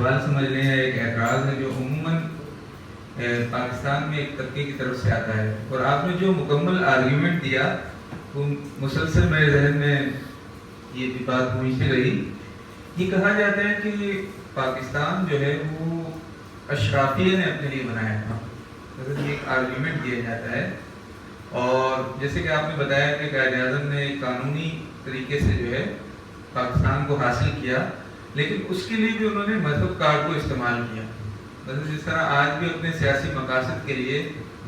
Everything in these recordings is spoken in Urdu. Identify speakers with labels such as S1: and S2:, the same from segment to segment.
S1: سوال سمجھ لیں یا ایک اعتراض ہے جو عموماً پاکستان میں ایک طبقے کی طرف سے آتا ہے، اور آپ نے جو مکمل آرگیومنٹ دیا وہ مسلسل میرے ذہن میں یہ بھی بات گونجتی رہی. یہ کہا جاتا ہے کہ پاکستان جو ہے وہ اشرافیہ نے اپنے لیے بنایا تھا، مطلب یہ ایک آرگیومنٹ دیا جاتا ہے. اور جیسے کہ آپ نے بتایا کہ قائد اعظم نے قانونی طریقے سے جو ہے پاکستان کو حاصل کیا، لیکن اس کے لیے بھی انہوں نے مذہب کارڈ کو استعمال کیا. مطلب جس طرح آج بھی اپنے سیاسی مقاصد کے لیے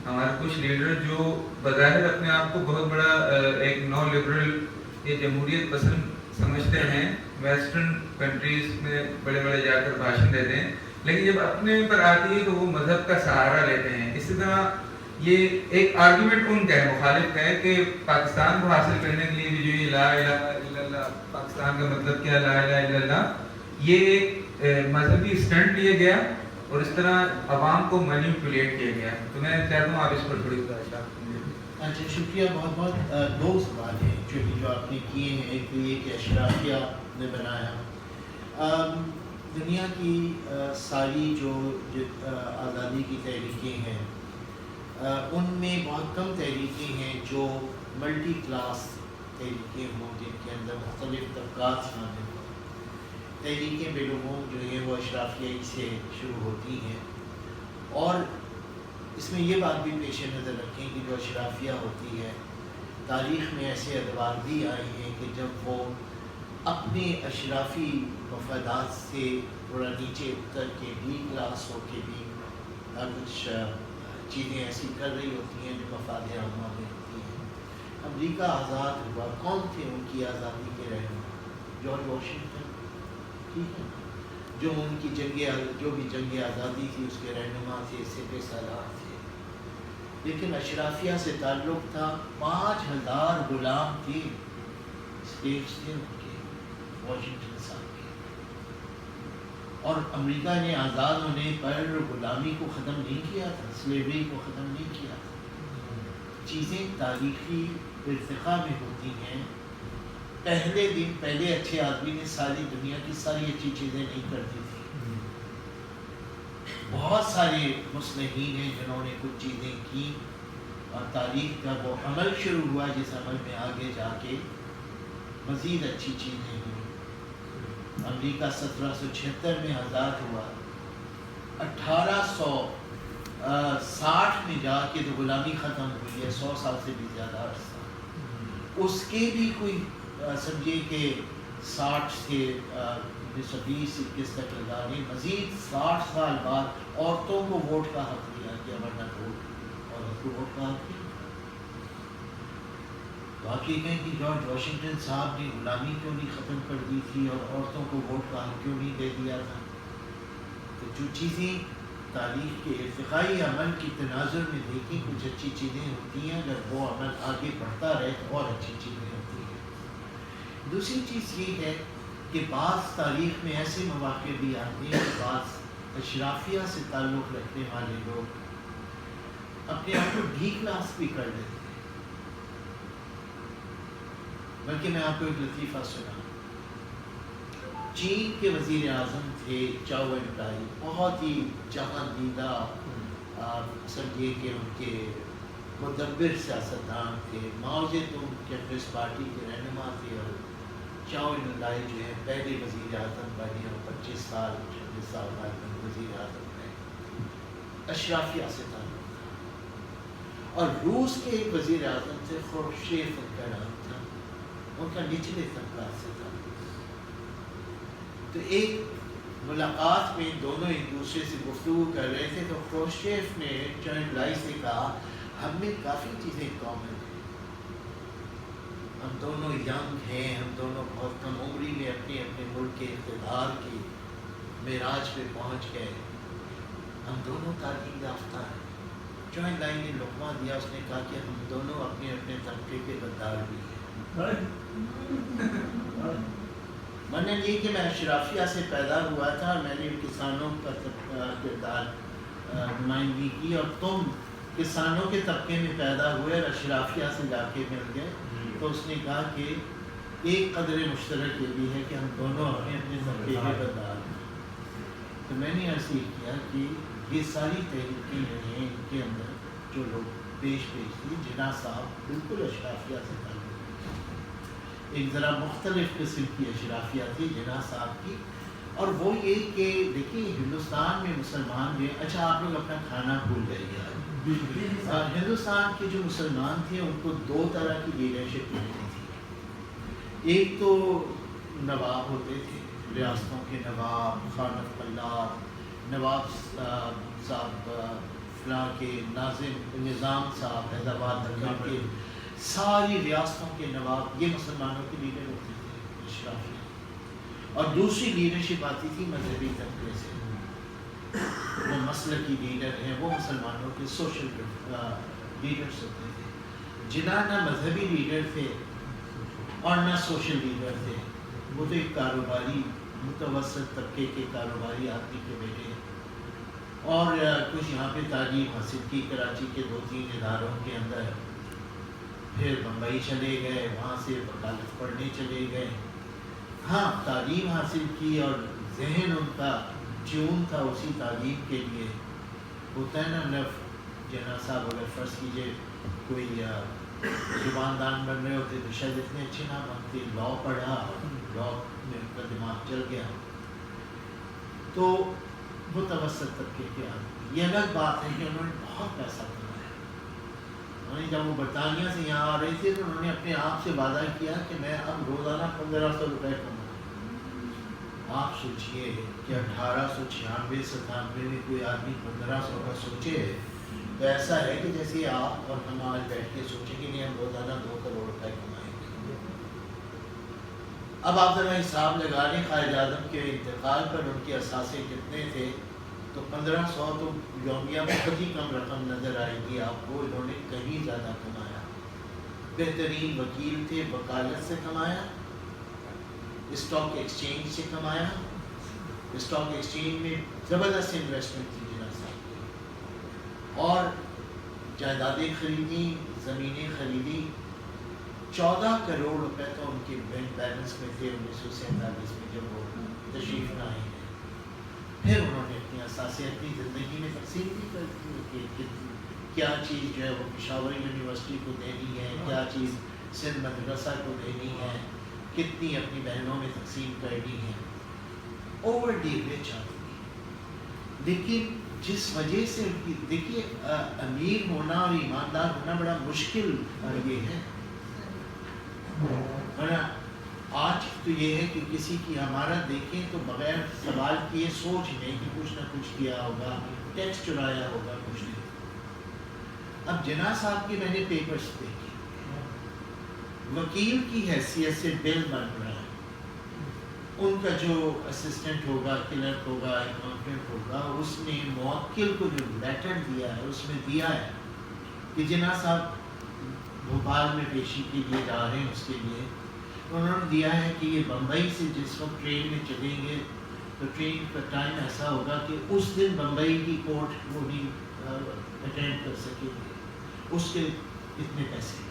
S1: ہمارے کچھ لیڈر جو بظاہر اپنے آپ کو بہت بڑا ایک نو لبرل یا جمہوریت پسند سمجھتے ہیں، ویسٹرن کنٹریز میں بڑے بڑے جا کر بھاشن دیتے ہیں، لیکن جب اپنے پر آتی ہے تو وہ مذہب کا سہارا لیتے ہیں. اسی طرح یہ ایک آرگیومنٹ ان کا ہے، مخالف ہے، کہ پاکستان کو حاصل کرنے کے لیے بھی جو یہ لا الہ الا اللہ، پاکستان کا مطلب کیا لا الہ الا اللہ، یہ ایک مذہبی اسٹنٹ لیا گیا اور اس طرح عوام کو مینیپولیٹ کیا گیا. تو میں چاہتا ہوں آپ اس پر تھوڑی
S2: اچھا شکریہ بہت بہت. دو سوال ہیں جو آپ نے کیے ہیں. ایک تو یہ کہ اشرافیہ نے بنایا. دنیا کی ساری جو آزادی کی تحریکیں ہیں ان میں بہت کم تحریکیں ہیں جو ملٹی کلاس تحریکیں ہوں، جن کے اندر مختلف طبقات شامل ہوں. تحریکیں بالعموم جو ہیں وہ اشرافیہ سے شروع ہوتی ہیں، اور اس میں یہ بات بھی پیش نظر رکھیں کہ جو اشرافیہ ہوتی ہے، تاریخ میں ایسے ادوار بھی آئے ہیں کہ جب وہ اپنے اشرافی مفادات سے تھوڑا نیچے اتر کے ڈی کلاس ہو کے بھی کچھ چیزیں ایسی کر رہی ہوتی ہیں جو مفاد عامہ میں ہوتی ہیں. امریکہ آزاد ہوا، کون تھے ان کی آزادی کے رہنما؟ جارج واشنگٹن، ٹھیک ہے، جو ان کی جو بھی جنگ آزادی تھی اس کے رہنما تھے، سپہ سالار تھے. لیکن اشرافیہ سے تعلق تھا. 5000 غلام تھے، اسکلیوز تھے ان کے، واشنگٹن صاحب کے. اور امریکہ نے آزاد ہونے پر غلامی کو ختم نہیں کیا تھا، سلیوری کو ختم نہیں کیا تھا. چیزیں تاریخی ارتقاء میں ہوتی ہیں. پہلے دن پہلے اچھے آدمی نے ساری دنیا کی ساری اچھی چیزیں نہیں کرتی تھی. بہت سارے مصلحین ہیں جنہوں نے کچھ چیزیں کی، اور تاریخ کا وہ عمل شروع ہوا جس عمل میں آگے جا کے مزید اچھی چیزیں ہوئیں. امریکہ 1776 میں آزاد ہوا، 1860 میں جا کے تو غلامی ختم ہوئی ہے، 100 سال سے بھی زیادہ عرصہ. اس کے بھی کوئی سمجھے کہ 60 سے 20-21 تک لگا لیں، مزید 60 سال بعد عورتوں کو ووٹ کا حق دیا گیا، ورنہ عورت کو ووٹ کا حق نہیں. تو آپ یہ کہیں کہ جارج واشنگٹن صاحب نے غلامی کیوں نہیں ختم کر دی تھی اور عورتوں کو ووٹ کا حق کیوں نہیں دے دیا تھا؟ تو جو چیزیں تاریخ کے ارتقائی عمل کی تناظر میں دیکھیں، کچھ اچھی چیزیں ہوتی ہیں، اگر وہ عمل آگے بڑھتا رہے تو اور اچھی چیزیں ہوتی ہیں. دوسری چیز یہ ہے کہ بعض تاریخ میں ایسے مواقع بھی آتے ہیں کہ بعض اشرافیہ سے تعلق رکھنے والے لوگ اپنے آپ کو ڈی کلاس بھی کر دیتے ہیں. بلکہ میں آپ کو ایک لطیفہ سناؤں. چین کے وزیر اعظم تھے چاؤ این لائی، بہت ہی جہاں دیدہ سمجھیے کہ ان کے مدبر سیاستدان تھے. ماؤ زے تونگ کمیونسٹ پارٹی کے رہنما تھے، اور چاؤ این لائی جو ہے پہلے وزیر اعظم بنے، اور 26 سال 26 سال بعد وزیر اعظم بنے. اشرافیہ سے تعلق تھا. اور روس کے ایک وزیر اعظم تھے، خروشچیف ان کا نام تھا، ان کا نچلے طبقات سے تھا. تو ایک ملاقات میں دونوں ایک دوسرے سے گفتگو کر رہے تھے، تو خروشچیف نے چاؤ این لائی سے کہا ہم میں کافی چیزیں کامن ہیں، ہم دونوں ینگ ہیں، ہم دونوں بہت کم عمری میں اپنے اپنے ملک کے اقتدار کی معراج پہ پہنچ گئے، ہم دونوں تعلیم یافتہ ہیں. چاؤ این لائی نے لقمہ دیا، اس نے کہا کہ ہم دونوں اپنے اپنے طبقے کے غدار بھی ہیں. مطلب یہ کہ میں اشرافیہ سے پیدا ہوا تھا، میں نے کسانوں کا کردار نمائندگی کی، اور تم کسانوں کے طبقے میں پیدا ہوئے اور اشرافیہ سے جا کے مل گئے. تو اس نے کہا کہ ایک قدر مشترک یہ بھی ہے کہ ہم دونوں اپنے اپنے طبقے کے غدار ہیں. تو میں نے عرض کیا کہ یہ ساری تحریکیں جو ہیں ان کے اندر جو لوگ پیش تھی، جناح صاحب بالکل اشرافیہ سے تعلق، ایک ذرا مختلف قسم کی اشرافیہ تھی جناح صاحب کی، اور وہ یہ کہ دیکھیے ہندوستان میں مسلمان جو، اچھا آپ لوگ اپنا کھانا بھول جائیے، ہندوستان کے جو مسلمان تھے ان کو دو طرح کی لیڈرشپ ملتی تھی، ایک تو نواب ہوتے تھے، ریاستوں کے نواب، خانہ قلات، نواب صاحب فلاں کے، ناظم نظام صاحب حیدرآباد دکن کے، ساری ریاستوں کے نواب، یہ مسلمانوں کے لیڈر ہوتے تھے اشرافیہ، اور دوسری لیڈرشپ آتی تھی مذہبی طبقے سے، وہ مسلکی لیڈر ہیں، وہ مسلمانوں کے سوشل لیڈرس ہوتے تھے۔ جناح نہ مذہبی لیڈر تھے اور نہ سوشل لیڈر تھے، وہ تو ایک کاروباری متوسط طبقے کے کاروباری آدمی کے بیٹے، اور کچھ یہاں پہ تعلیم حاصل کی کراچی کے 2-3 اداروں کے اندر، پھر بمبئی چلے گئے، وہاں سے وکالت پڑھنے چلے گئے، ہاں تعلیم حاصل کی اور ذہن ان کا ٹیون تھا اسی تعلیم کے لیے، ہوتا ہے نا نف جناح صاحب اگر فرض کیجئے کوئی زباندان بن رہے ہوتے تو شاید اتنے اچھے نہ بنتے، لاء پڑھا، لاء میں ان کا دماغ چل گیا، تو متوسط طبقے کے آدمی۔ یہ الگ بات ہے کہ انہوں نے بہت پیسہ کمایا، جب وہ برطانیہ سے یہاں آ رہے تھے تو انہوں نے اپنے آپ سے وعدہ کیا کہ میں اب روزانہ 1500 روپے کماؤں۔ آپ سوچئے کہ 1896-97 میں کوئی آدمی 1500 کا سوچے تو ایسا ہے کہ جیسے آپ اور ہم آج بیٹھ کے سوچیں کہ نہیں ہم روزانہ 2 کروڑ روپے کمائیں گے۔ اب آپ ذرا حساب لگا لیں قائد اعظم کے انتقال پر ان کے اثاثے کتنے تھے، تو 1500 تو یومیہ بہت ہی کم رقم نظر آئے گی آپ کو، انہوں نے کہیں زیادہ کمایا۔ بہترین وکیل تھے، وکالت سے کمایا، اسٹاک ایکسچینج سے کمایا، اسٹاک ایکسچینج میں زبردست انویسٹمنٹ تھی جناح صاحب کی، اور جائیدادیں خریدی، زمینیں خریدی، 14 کروڑ روپے تو ان کے بینک بیلنس میں تھے 1947 میں جب وہ تشریف لائے ہیں۔ پھر انہوں نے اپنی اثاثے اپنی زندگی میں تقسیم بھی کر دی کہ کیا چیز جو ہے وہ پشاور یونیورسٹی کو دینی ہے، کیا چیز سندھ مدرسہ کو دینی ہے، کتنی اپنی بہنوں میں تقسیم کرنی ہے، اوور ڈی رچ آدمی۔ لیکن جس وجہ سے ان کی دیکھیے امیر ہونا اور ایماندار ہونا بڑا مشکل یہ ہے، آج تو یہ ہے کہ کسی کی ہمارا دیکھیں تو بغیر سوال کیے سوچ لیں کہ کچھ نہ کچھ کیا ہوگا، ٹیکس چرایا ہوگا، کچھ نہیں۔ اب جناح صاحب کے میں نے پیپرز دیکھے، وکیل کی حیثیت سے بل بن رہا ہے، ان کا جو اسسٹنٹ ہوگا، کلرک ہوگا، اکاؤنٹنٹ ہوگا، اس نے موکل کو جو لیٹر دیا ہے اس میں دیا ہے کہ جناح صاحب بھوپال میں پیشی کے لیے جا رہے ہیں، اس کے لیے انہوں نے دیا ہے کہ یہ بمبئی سے جس وقت ٹرین میں چلیں گے تو ٹرین کا ٹائم ایسا ہوگا کہ اس دن بمبئی کی کورٹ وہ نہیں اٹینڈ کر سکیں گے، اس کے اتنے پیسے،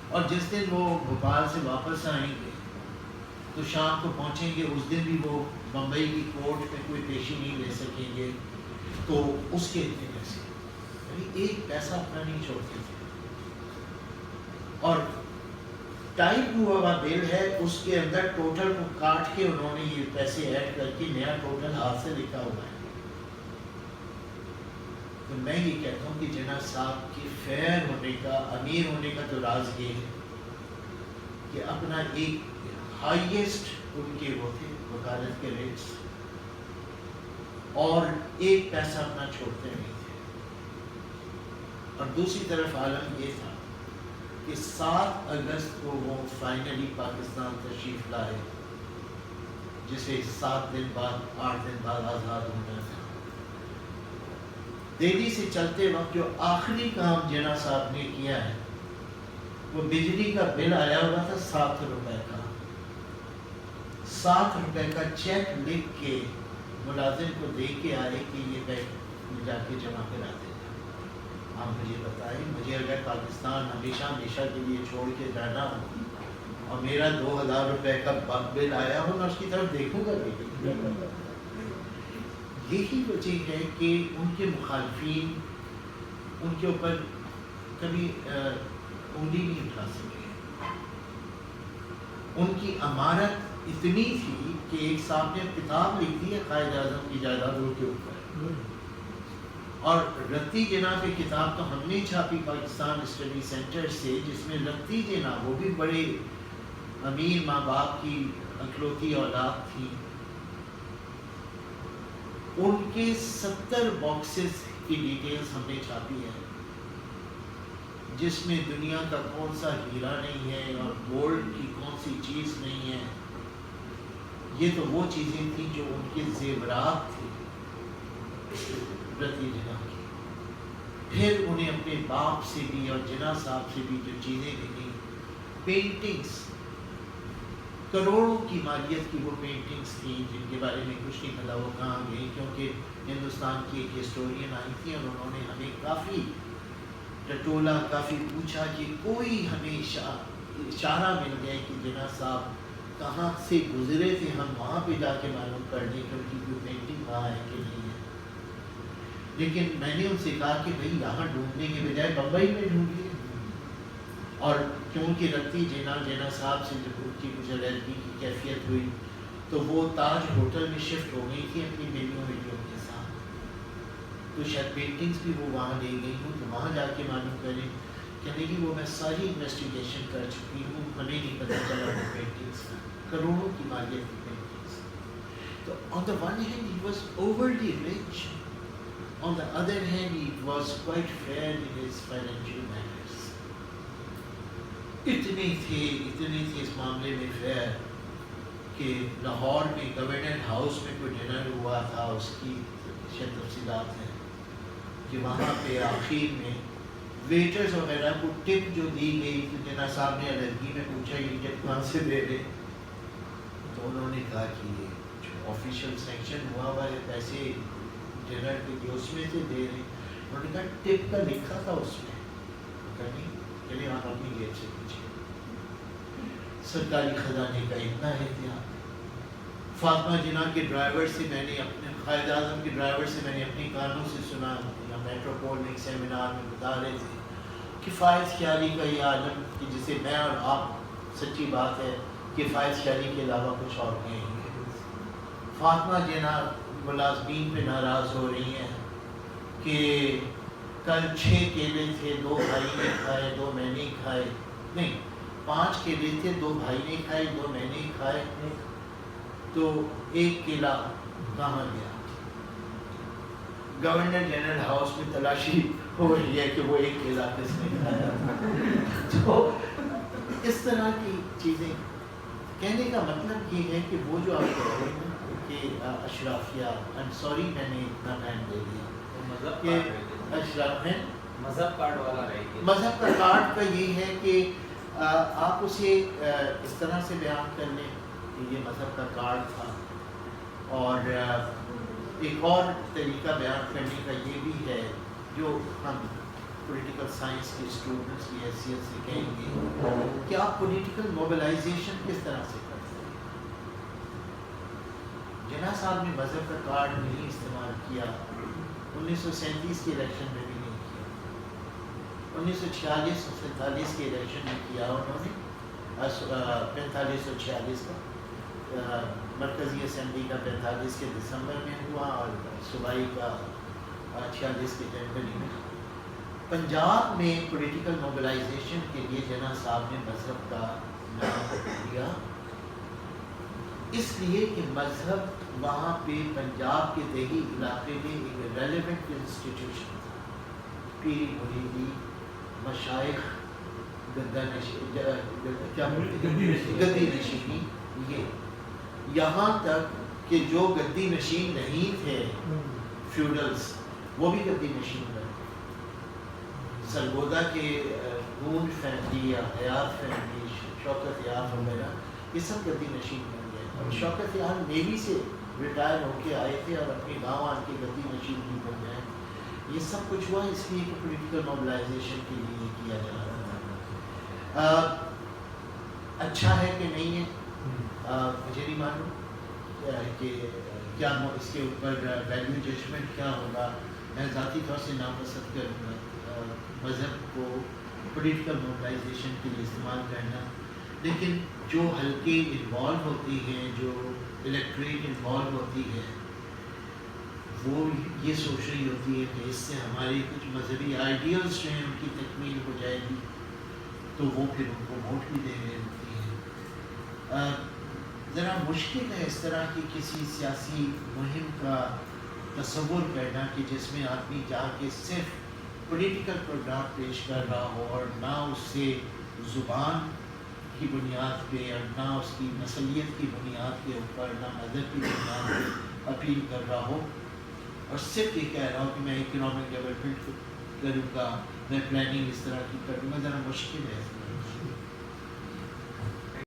S2: اور جس دن وہ بھوپال سے واپس آئیں گے تو شام کو پہنچیں گے، اس دن بھی وہ بمبئی کی کورٹ میں کوئی پیشی نہیں لے سکیں گے، تو اس کے اتنے پیسے، یعنی ایک پیسہ اپنا نہیں چھوڑتے تھے۔ اور ٹائپ ہوا ہوا بل ہے، اس کے اندر ٹوٹل کو کاٹ کے انہوں نے یہ پیسے ایڈ کر کے نیا ٹوٹل ہاتھ سے لکھا ہوا ہے۔ تو میں یہ کہتا ہوں کہ جناح صاحب کی فیئر ہونے کا، امیر ہونے کا تو راز یہ ہے کہ اپنا ایک ہائیسٹ ان کے وہ تھے وکالت کے ریٹس، اور ایک پیسہ اپنا چھوڑتے نہیں تھے۔ اور دوسری طرف عالم یہ تھا کہ 7 اگست کو وہ فائنلی پاکستان تشریف لائے، جسے 7 دن بعد 8 دن بعد آزاد ہونا تھا۔ دہلی سے چلتے وقت جو آخری کام جناح صاحب نے کیا ہے، وہ بجلی کا بل آیا ہوا تھا 7 روپے کا، 7 روپے کا چیک لکھ کے ملازم کو دے کے آئے کہ یہ بینک میں جا کے جمع کرا دے۔ آپ مجھے بتائیں، مجھے اگر پاکستان ہمیشہ کے لیے چھوڑ کے جانا ہو اور میرا 2000 روپے کا بل آیا ہو، میں اس کی طرف دیکھوں گا بھی۔ یہی وجہ ہے کہ ان کے مخالفین ان کے اوپر کبھی انگلی نہیں اٹھا سکے. ان کی امانت اتنی تھی کہ ایک صاحب نے کتاب لکھ دی ہے قائد اعظم کی جائیدادوں کے اوپر, اور رتی جناح کی کتاب تو ہم نے چھاپی پاکستان اسٹڈی سینٹر سے, جس میں رتی جناح وہ بھی بڑے امیر ماں باپ کی اکلوتی اولاد تھی, ان کے 70 باکسز کی ڈیٹیلز ہم نے چھاپی ہے, جس میں دنیا کا کون سا ہیرا نہیں ہے اور گولڈ کی کون سی چیز نہیں ہے. یہ تو وہ چیزیں تھیں جو ان کے زیورات تھے رتی جناح کی. پھر انہیں اپنے باپ سے بھی اور جناح صاحب سے بھی جو چیزیں ملی, پینٹنگس, کروڑوں کی مالیت کی وہ پینٹنگس تھیں جن کے بارے میں کچھ نہیں پتا وہ کہاں گئی, کیونکہ ہندوستان کی ایک ہسٹورین آئی تھی اور انہوں نے ہمیں کافی ٹٹولا, کافی پوچھا کہ کوئی ہمیں اشارہ مل گیا کہ جناح صاحب کہاں سے گزرے تھے, ہم وہاں پہ جا کے معلوم کر لیں کہ ان کی کوئی پینٹنگ وہاں ہے کہ نہیں ہے. لیکن میں نے ان سے کہا کہ بھئی یہاں ڈھونڈنے کے بجائے بمبئی میں ڈھونڈیے. اور کیونکہ رتی جناح صاحب سے جب ان کی کچھ الرجی کی کیفیت ہوئی تو وہ تاج ہوٹل میں شفٹ ہو گئی تھی اپنی بیٹیوں کے ساتھ, تو شاید پینٹنگس بھی وہ وہاں لے گئی ہوں, تو وہاں جا کے معلوم کریں. کہنے کی وہ میں ساری انویسٹیگیشن کر چکی ہوں, ہمیں نہیں پتہ چلا وہ پینٹنگس کا, کروڑوں کی مالیت کی پینٹنگس. تو on the one hand he was overly rich, on the other hand he was quite fair in his financial matters. اتنے تھے اس معاملے میں فیئر کہ لاہور میں گورنر ہاؤس میں کوئی ڈنر ہوا تھا, اس کی شاید تفصیلات ہیں کہ وہاں پہ آخر میں ویٹرز وغیرہ کو ٹپ جو دی گئی, تو جناح صاحب نے الرجی میں پوچھا یہ ٹپ کہاں سے دے رہے, تو انہوں نے کہا کہ یہ جو آفیشیل سینکشن ہوا ہے پیسے ڈنر کے لیے اس میں سے دے رہے. انہوں نے کہا ٹپ کا لکھا تھا اس میں, نہیں چلیے آپ اپنی گیٹ سے پوچھیں. سرکاری خزانے کا اتنا احتیاط. فاطمہ جناح کے ڈرائیور سے میں نے اپنے قائد اعظم کے ڈرائیور سے میں نے اپنے کانوں سے سنا, یا میٹروپول میں ایک سیمینار میں بتا رہے تھے کہ فائز خیالی کا یہ عالم کہ جسے میں اور آپ, سچی بات ہے کہ فائز خیالی کے علاوہ کچھ اور نہیں ہے. فاطمہ جناح ملازمین پہ ناراض ہو رہی ہیں کہ کل 6 کیلے تھے, 2 بھائی نے کھائے 2 میں نے کھائے, نہیں 5 کیلے تھے, 2 بھائی نے کھائے 2 میں نے کھائے, تو 1 کیلا کہاں گیا. گورنر جنرل ہاؤس میں تلاشی ہو رہی ہے کہ وہ 1 کیلا کس نے کھایا. تو اس طرح کی چیزیں. کہنے کا مطلب یہ ہے کہ وہ جو آپ کہہ رہے ہیں کہ اشرافیہ, سوری میں نے اتنا ٹائم دے دیا کہ اشراف ہیں,
S3: مذہب کارڈ والا رہے گی.
S2: مذہب کا کارڈ کا یہ ہے کہ آپ اسے اس طرح سے بیان کر لیں کہ یہ مذہب کا کارڈ تھا. اور ایک اور طریقہ بیان کرنے کا یہ بھی ہے جو ہم پولیٹیکل سائنس کے اسٹوڈنٹس کی حیثیت سے کہیں گے کہ آپ پولیٹیکل موبلائزیشن کس طرح سے کرتے ہیں. جناح صاحب نے مذہب کا کارڈ نہیں استعمال کیا, 1937 کے الیکشن میں بھی نہیں کیا, 1946 اور 47 کے الیکشن میں کیا انہوں نے, 45 اور 46 کا مرکزی اسمبلی کا 45 کے دسمبر میں ہوا اور صوبائی کا 46 کے جنوری میں. پنجاب میں پولیٹیکل موبلائزیشن کے لیے جناح صاحب نے مذہب کا نام دیا, اس لیے کہ مذہب وہاں پہ پنجاب کے دیہی علاقے میں ایک ریلیونٹ انسٹیٹیوشن تھا. پیری مریدی, مشائخ, گدی نشینی, یہ یہاں تک کہ جو گدی نشین نہیں تھے فیوڈلز وہ بھی گدی نشین بنے. سرگودا کے نون فیملی یا حیات فیملی, شوکت یار وغیرہ, یہ سب گدی نشین بن گئے. اور شوکت یار نیوی سے ریٹائر ہو کے آئے تھے اور اپنے گاؤں آن کے گدی نشین بھی بن گئے. یہ سب کچھ ہوا اس لیے کہ پولیٹیکل موبلائزیشن کے لیے کیا جا رہا تھا. اچھا ہے کہ نہیں ہے مجھے نہیں معلوم کہ کیا اس کے اوپر ویلیو ججمنٹ کیا ہوگا. میں ذاتی طور سے ناپسند کروں گا مذہب کو پولیٹیکل موبلائزیشن کے لیے استعمال کرنا. لیکن جو حلقے انوالو ہوتی ہیں, جو الیکٹریٹ انوالو ہوتی ہے, وہ یہ سوچ رہی ہوتی ہے کہ اس سے ہمارے کچھ مذہبی آئیڈیلز جو ہیں ان کی تکمیل ہو جائے گی, تو وہ پھر ان کو ووٹ بھی دے رہی ہوتی ہیں. ذرا مشکل ہے اس طرح کی کسی سیاسی مہم کا تصور کرنا کہ جس میں آدمی جا کے صرف پولیٹیکل پروگرام پیش کر رہا ہو اور نہ اس سے زبان کی بنیاد پہ اور نہ اس کی نسلیت کی بنیاد کے اوپر, نہ مذہب کی بنیاد پہ اپیل کر رہا ہو, اور صرف یہ کہہ رہا ہو کہ میں اکنامک ڈیولپمنٹ کروں گا, میں پلاننگ اس طرح کی کروں گا. ذرا مشکل ہے.